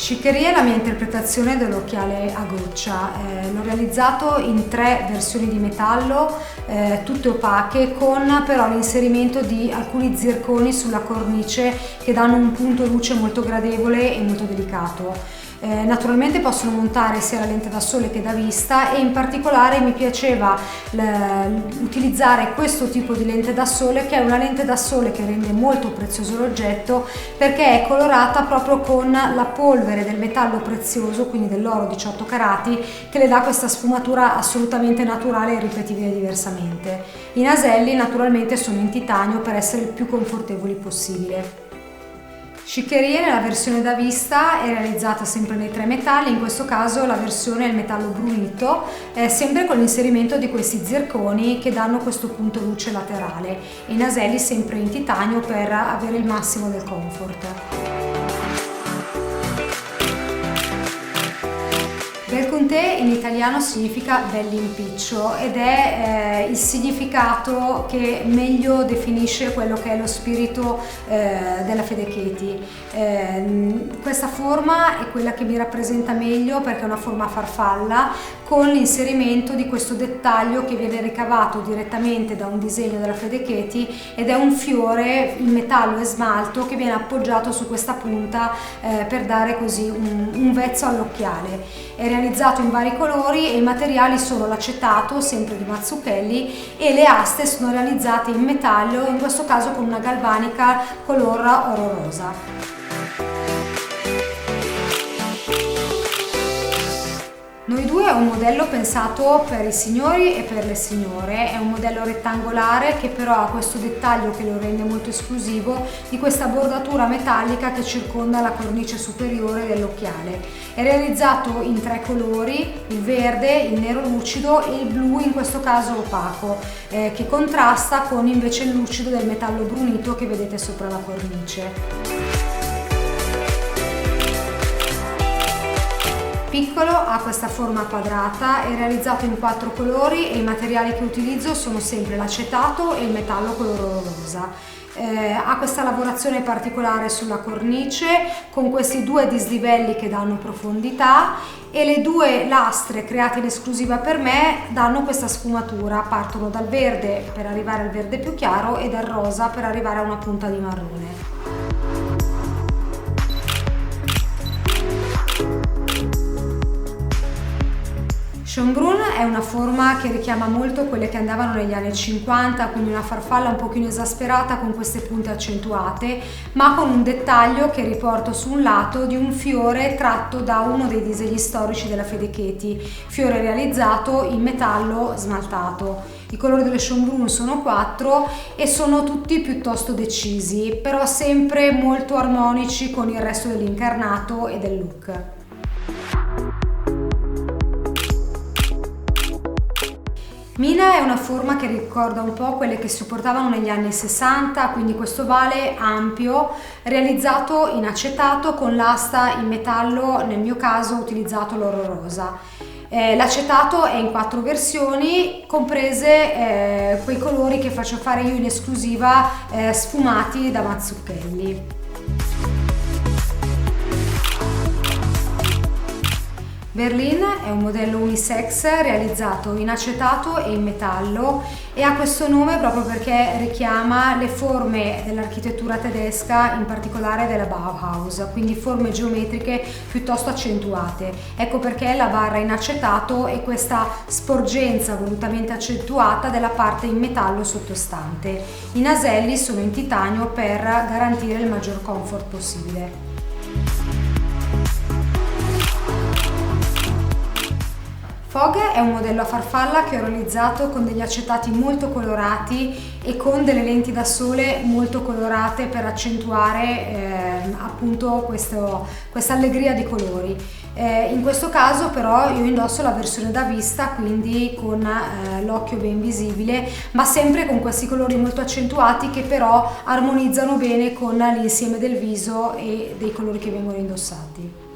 Sciccheria è la mia interpretazione dell'occhiale a goccia. L'ho realizzato in 3 versioni di metallo, tutte opache, con però l'inserimento di alcuni zirconi sulla cornice che danno un punto luce molto gradevole e molto delicato. Naturalmente possono montare sia la lente da sole che da vista, e in particolare mi piaceva utilizzare questo tipo di lente da sole, che è una lente da sole che rende molto prezioso l'oggetto perché è colorata proprio con la polvere del metallo prezioso, quindi dell'oro 18 carati, che le dà questa sfumatura assolutamente naturale e irripetibile diversamente. I naselli naturalmente sono in titanio per essere il più confortevoli possibile. Sciccheria nella versione da vista è realizzata sempre nei 3 metalli, in questo caso la versione è il metallo brunito, sempre con l'inserimento di questi zirconi che danno questo punto luce laterale, e i naselli sempre in titanio per avere il massimo del comfort. Bel con te in italiano significa bell'impiccio ed è il significato che meglio definisce quello che è lo spirito della Fede Cheti. Questa forma è quella che mi rappresenta meglio perché è una forma a farfalla con l'inserimento di questo dettaglio che viene ricavato direttamente da un disegno della Fede Cheti, ed è un fiore in metallo e smalto che viene appoggiato su questa punta per dare così un vezzo all'occhiale. È realizzato in vari colori e i materiali sono l'acetato, sempre di Mazzucchelli, e le aste sono realizzate in metallo, in questo caso con una galvanica color oro rosa. Noi due è un modello pensato per i signori e per le signore, è un modello rettangolare che però ha questo dettaglio che lo rende molto esclusivo, di questa bordatura metallica che circonda la cornice superiore dell'occhiale. È realizzato in 3 colori, il verde, il nero lucido e il blu, in questo caso opaco, che contrasta con invece il lucido del metallo brunito che vedete sopra la cornice. Piccolo, ha questa forma quadrata, è realizzato in 4 colori e i materiali che utilizzo sono sempre l'acetato e il metallo color oro rosa. Ha questa lavorazione particolare sulla cornice con questi 2 dislivelli che danno profondità, e le 2 lastre create in esclusiva per me danno questa sfumatura, partono dal verde per arrivare al verde più chiaro e dal rosa per arrivare a una punta di marrone. Schönbrunn è una forma che richiama molto quelle che andavano negli anni 50, quindi una farfalla un pochino esasperata con queste punte accentuate, ma con un dettaglio che riporto su un lato di un fiore tratto da uno dei disegni storici della Fede Cheti, fiore realizzato in metallo smaltato. I colori delle Schönbrunn sono 4 e sono tutti piuttosto decisi, però sempre molto armonici con il resto dell'incarnato e del look. Mina è una forma che ricorda un po' quelle che si portavano negli anni 60, quindi questo ovale ampio realizzato in acetato con l'asta in metallo, nel mio caso ho utilizzato l'oro rosa. L'acetato è in 4 versioni, comprese quei colori che faccio fare io in esclusiva, sfumati da Mazzucchelli. Berlin è un modello unisex realizzato in acetato e in metallo, e ha questo nome proprio perché richiama le forme dell'architettura tedesca, in particolare della Bauhaus, quindi forme geometriche piuttosto accentuate. Ecco perché la barra in acetato e questa sporgenza volutamente accentuata della parte in metallo sottostante. I naselli sono in titanio per garantire il maggior comfort possibile. Fog è un modello a farfalla che ho realizzato con degli acetati molto colorati e con delle lenti da sole molto colorate per accentuare appunto questa allegria di colori. In questo caso però io indosso la versione da vista, quindi con l'occhio ben visibile, ma sempre con questi colori molto accentuati che però armonizzano bene con l'insieme del viso e dei colori che vengono indossati.